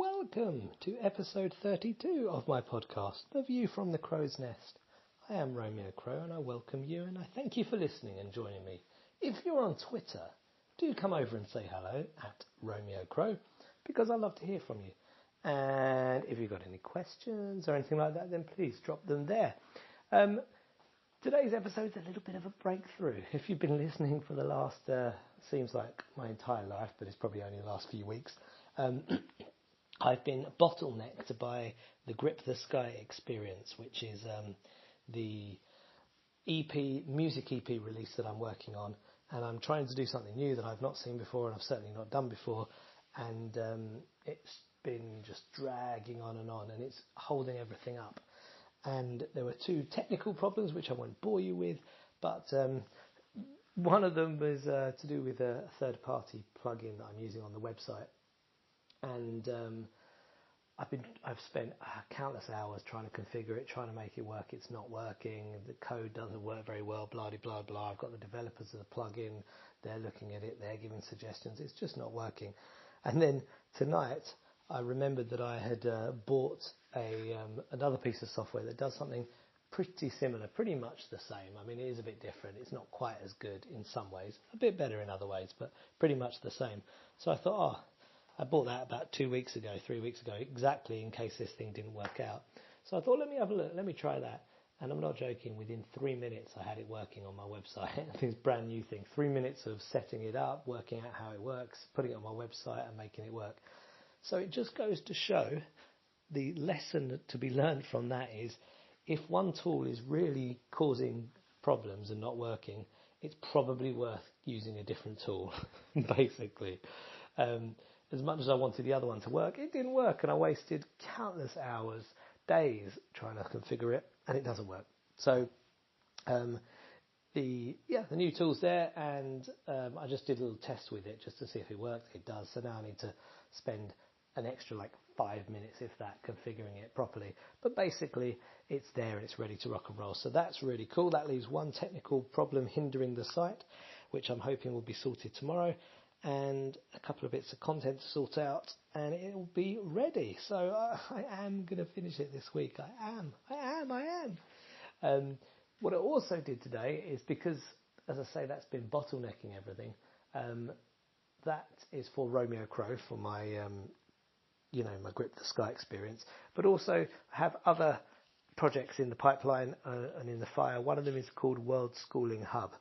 Welcome to episode 32 of my podcast, The View from the Crow's Nest. I am Romeo Crow and I welcome you and I thank you for listening and joining me. If you're on Twitter, do come over and say hello at Romeo Crow because I love to hear from you. And if you've got any questions or anything like that, then please drop them there. Today's episode is a little bit of a breakthrough. If you've been listening for the last, seems like my entire life, but it's probably only the last few weeks, I've been bottlenecked by the Grip the Sky experience, which is the music EP release that I'm working on, and I'm trying to do something new that I've not seen before and I've certainly not done before, and it's been just dragging on and it's holding everything up. And there were two technical problems which I won't bore you with, but one of them was to do with a third-party plugin that I'm using on the website. And I've spent countless hours trying to configure it, trying to make it work. It's not working. The code doesn't work very well. Blah blah blah. I've got the developers of the plugin. They're looking at it. They're giving suggestions. It's just not working. And then tonight, I remembered that I had bought another piece of software that does something pretty similar, pretty much the same. I mean, it is a bit different. It's not quite as good in some ways, a bit better in other ways, but pretty much the same. So I thought, I bought that about 3 weeks ago, exactly in case this thing didn't work out. So I thought, let me have a look, let me try that. And I'm not joking, within 3 minutes I had it working on my website. This brand new thing, 3 minutes of setting it up, working out how it works, putting it on my website and making it work. So it just goes to show, the lesson to be learned from that is, if one tool is really causing problems and not working, it's probably worth using a different tool, basically. As much as I wanted the other one to work, it didn't work, and I wasted countless hours, days trying to configure it, and it doesn't work. So the new tool's there, and I just did a little test with it just to see if it worked. It does. So now I need to spend an extra 5 minutes, if that, configuring it properly. But basically, it's there and it's ready to rock and roll. So that's really cool. That leaves one technical problem hindering the site, which I'm hoping will be sorted tomorrow, and a couple of bits of content to sort out, and it will be ready. So I am going to finish it this week. I am. What I also did today is, because, as I say, that's been bottlenecking everything, that is for Romeo Crow, for my my Grip the Sky experience, but also have other projects in the pipeline and in the fire. One of them is called World Schooling Hub.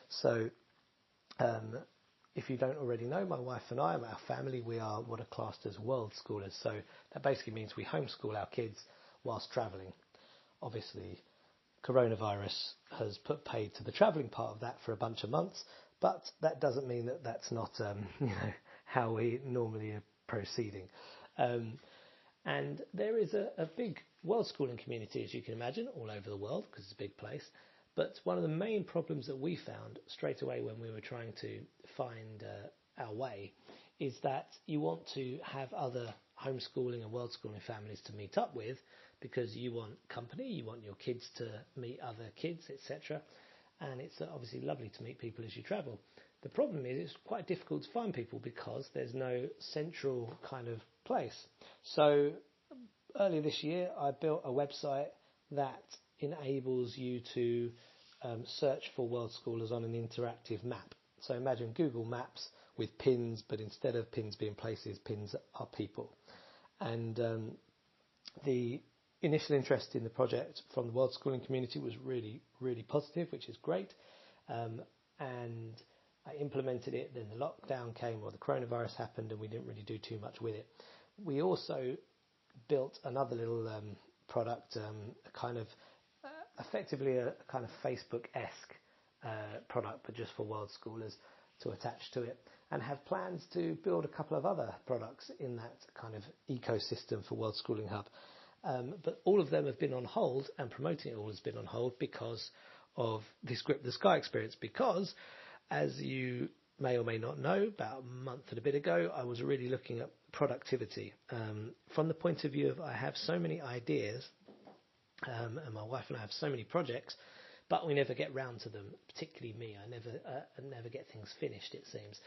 So if you don't already know, my wife and I, our family, we are what are classed as world schoolers. So that basically means we homeschool our kids whilst travelling. Obviously, coronavirus has put paid to the travelling part of that for a bunch of months, but that doesn't mean that that's not how we normally are proceeding. And there is a big world schooling community, as you can imagine, all over the world, because it's a big place. But one of the main problems that we found straight away when we were trying to find our way is that you want to have other homeschooling and world schooling families to meet up with, because you want company, you want your kids to meet other kids, etc. And it's obviously lovely to meet people as you travel. The problem is it's quite difficult to find people because there's no central kind of place. So earlier this year, I built a website that enables you to search for world schoolers on an interactive map. So imagine Google Maps with pins, but instead of pins being places, pins are people. And the initial interest in the project from the world schooling community was really, really positive, which is great. And I implemented it, then the lockdown came, or the coronavirus happened, and we didn't really do too much with it. We also built another little product, effectively a kind of Facebook-esque product, but just for world schoolers to attach to it, and have plans to build a couple of other products in that kind of ecosystem for World Schooling Hub. But all of them have been on hold, and promoting it all has been on hold because of this Grip the Sky experience, because, as you may or may not know, about a month and a bit ago, I was really looking at productivity from the point of view of I have so many ideas, and my wife and I have so many projects, but we never get round to them, particularly me. I never get things finished, it seems.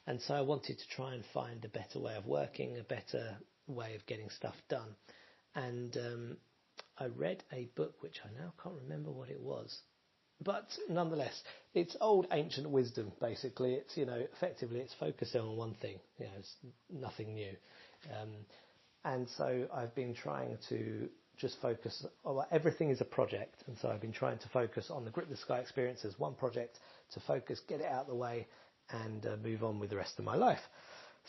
And so I wanted to try and find a better way of working, a better way of getting stuff done. And I read a book, which I now can't remember what it was. But nonetheless, it's old ancient wisdom, basically. It's, effectively it's focusing on one thing. It's nothing new. And so I've been trying to just focus, everything is a project. And so I've been trying to focus on the Grip the Sky experience as one project, to focus, get it out of the way, and move on with the rest of my life.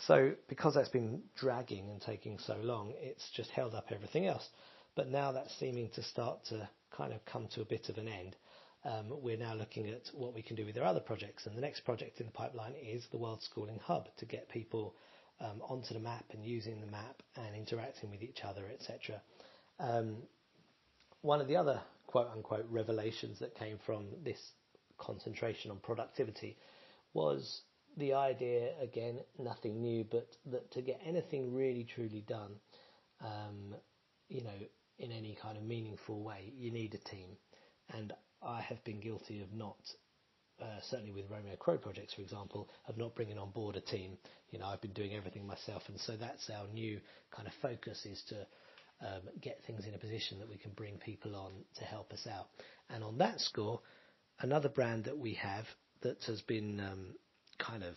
So because that's been dragging and taking so long, it's just held up everything else. But now that's seeming to start to kind of come to a bit of an end. We're now looking at what we can do with our other projects. And the next project in the pipeline is the World Schooling Hub, to get people onto the map and using the map and interacting with each other, etc. One of the other quote-unquote revelations that came from this concentration on productivity was the idea, again, nothing new, but that to get anything really truly done, in any kind of meaningful way, you need a team. And I have been guilty of not, certainly with Romeo Crow projects, for example, of not bringing on board a team. I've been doing everything myself, and so that's our new kind of focus, is to get things in a position that we can bring people on to help us out. And on that score, another brand that we have that has been kind of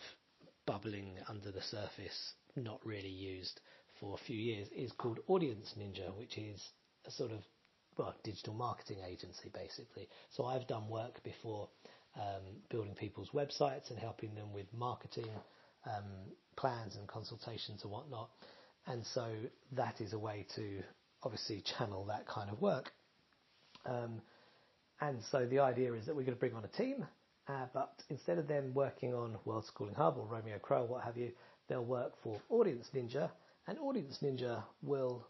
bubbling under the surface, not really used for a few years, is called Audience Ninja, which is a sort of digital marketing agency, basically. So I've done work before building people's websites and helping them with marketing plans and consultations and whatnot. And so that is a way to obviously channel that kind of work. And so the idea is that we're going to bring on a team, but instead of them working on World Schooling Hub or Romeo Crow, what have you, they'll work for Audience Ninja, and Audience Ninja will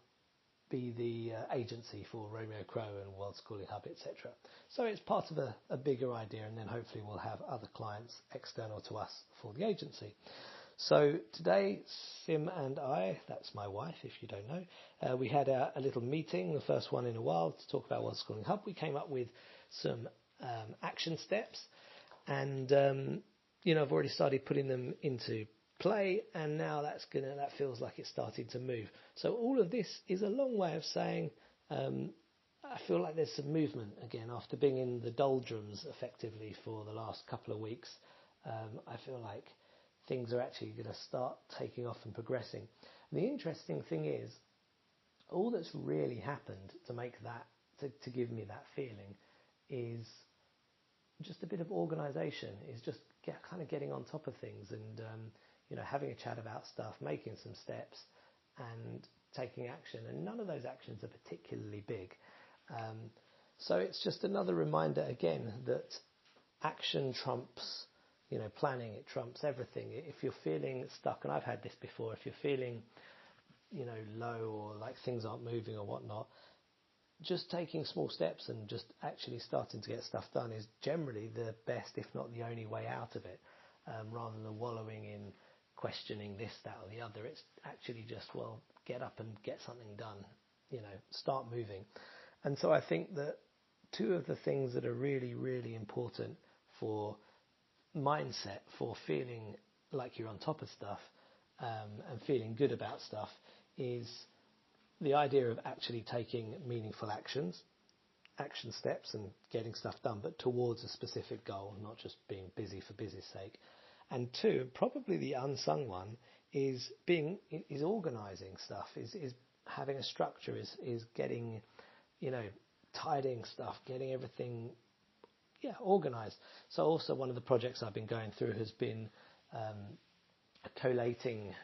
be the agency for Romeo Crow and World Schooling Hub, etc. So it's part of a bigger idea, and then hopefully we'll have other clients external to us for the agency. So today, Sim and I, that's my wife if you don't know, we had a little meeting, the first one in a while, to talk about World Schooling Hub. We came up with some action steps, and I've already started putting them into play, and now that feels like it's starting to move. So all of this is a long way of saying I feel like there's some movement again after being in the doldrums effectively for the last couple of weeks. I feel like things are actually going to start taking off and progressing. And the interesting thing is, all that's really happened to make that, to give me that feeling, is just a bit of organisation, is just kind of getting on top of things and having a chat about stuff, making some steps and taking action. And none of those actions are particularly big. So it's just another reminder again that action trumps, planning, it trumps everything. If you're feeling stuck, and I've had this before, if you're feeling, low or like things aren't moving or whatnot, just taking small steps and just actually starting to get stuff done is generally the best, if not the only way out of it, rather than wallowing in questioning this, that or the other. It's actually just, get up and get something done, start moving. And so I think that two of the things that are really, really important for mindset, for feeling like you're on top of stuff and feeling good about stuff, is the idea of actually taking meaningful action steps and getting stuff done, but towards a specific goal, not just being busy for busy's sake. And two, probably the unsung one, is organising stuff, is having a structure, is getting, tidying stuff, getting everything, organised. So also one of the projects I've been going through has been collating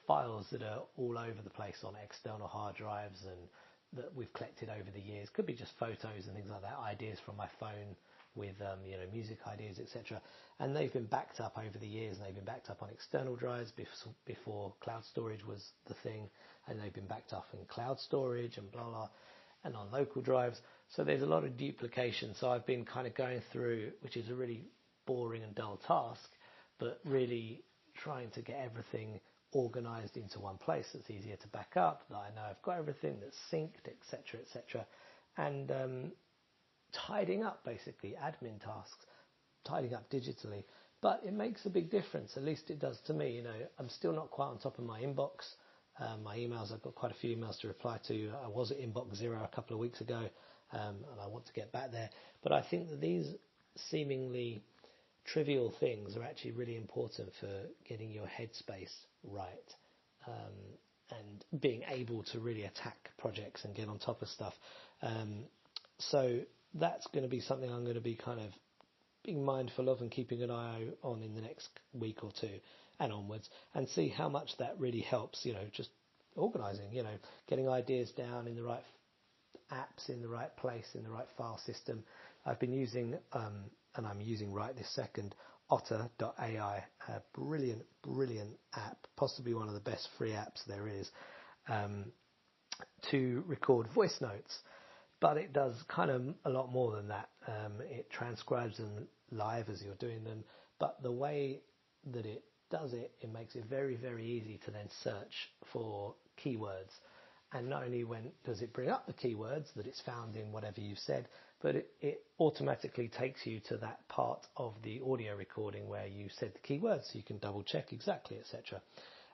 files that are all over the place on external hard drives and that we've collected over the years. Could be just photos and things like that, ideas from my phone with music ideas, etc. And they've been backed up over the years, and they've been backed up on external drives before cloud storage was the thing, and they've been backed up in cloud storage and blah blah, and on local drives. So there's a lot of duplication. So I've been kind of going through, which is a really boring and dull task, but really trying to get everything organised into one place that's easier to back up, that I know I've got everything that's synced, etc., etc., and tidying up, basically admin tasks, tidying up digitally, But it makes a big difference, at least it does to me. You know, I'm still not quite on top of my inbox. My emails, I've got quite a few emails to reply to. I was at inbox 0 a couple of weeks ago, and I want to get back there. But I think that these seemingly trivial things are actually really important for getting your headspace right, and being able to really attack projects and get on top of stuff. So that's going to be something I'm going to be kind of being mindful of and keeping an eye on in the next week or two and onwards, and see how much that really helps, you know, just organising, you know, getting ideas down in the right apps, in the right place, in the right file system. I've been using, and I'm using right this second, otter.ai, a brilliant app, possibly one of the best free apps there is, to record voice notes. But it does kind of a lot more than that. It transcribes them live as you're doing them, but the way that it does it, it makes it very, very easy to then search for keywords. And not only does it bring up the keywords that it's found in whatever you've said, but it automatically takes you to that part of the audio recording where you said the keywords, so you can double check exactly, etc.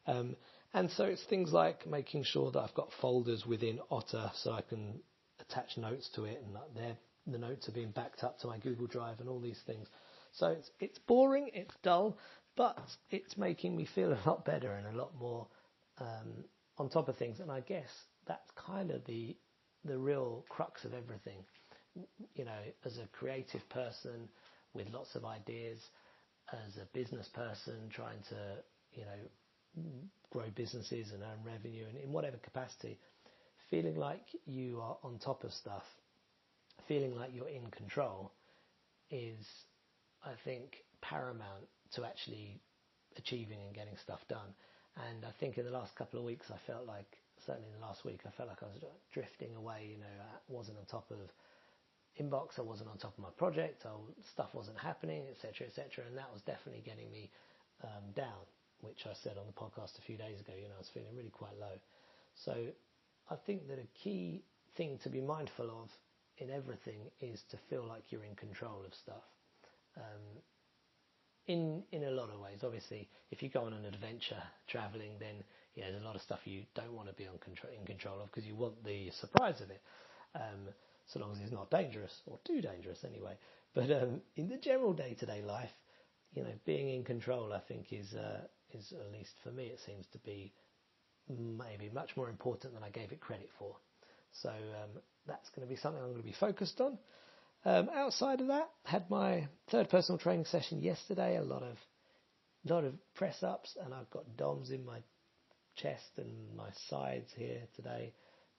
And so it's things like making sure that I've got folders within Otter so I can attach notes to it, and that the notes are being backed up to my Google Drive and all these things. So it's boring, it's dull, but it's making me feel a lot better and a lot more on top of things. And I guess that's kind of the real crux of everything. You know, as a creative person with lots of ideas, as a business person trying to, you know, grow businesses and earn revenue, and in whatever capacity, feeling like you are on top of stuff, feeling like you're in control is, I think, paramount to actually achieving and getting stuff done. And I think in the last couple of weeks, I felt like, certainly in the last week, I felt like I was drifting away. You know, I wasn't on top of inbox, I wasn't on top of my project, stuff wasn't happening, etc., etc. And that was definitely getting me down, which I said on the podcast a few days ago. You know, I was feeling really quite low. So I think that a key thing to be mindful of in everything is to feel like you're in control of stuff. In a lot of ways, obviously, if you go on an adventure traveling, then there's a lot of stuff you don't want to be in control of because you want the surprise of it, so long as it's not dangerous or too dangerous anyway. But in the general day-to-day life, you know, being in control, I think is at least for me, it seems to be maybe much more important than I gave it credit for. So that's going to be something I'm going to be focused on. Outside of that, had my third personal training session yesterday. A lot of press ups, and I've got DOMs in my chest and my sides here today.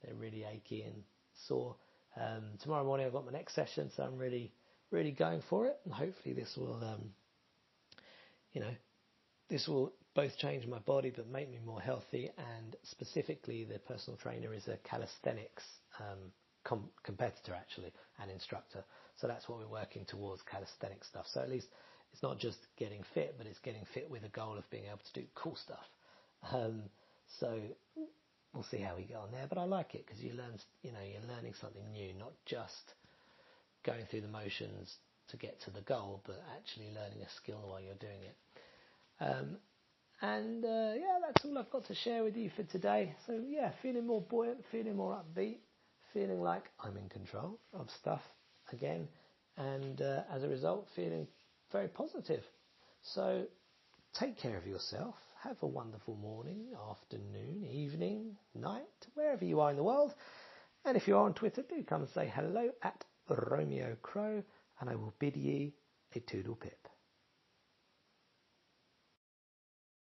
They're really achy and sore. Tomorrow morning I've got my next session, so I'm really going for it, and hopefully this will this will both change my body but make me more healthy. And specifically, the personal trainer is a calisthenics competitor actually, and instructor, so that's what we're working towards, calisthenic stuff. So at least it's not just getting fit, but it's getting fit with a goal of being able to do cool stuff. So we'll see how we go on there, but I like it because you're learning something new, not just going through the motions to get to the goal, but actually learning a skill while you're doing it. That's all I've got to share with you for today. So feeling more buoyant, feeling more upbeat, feeling like I'm in control of stuff again, and as a result, feeling very positive. So take care of yourself. Have a wonderful morning, afternoon, evening, night, wherever you are in the world. And if you are on Twitter, do come and say hello at Romeo Crow, and I will bid ye a toodle pip.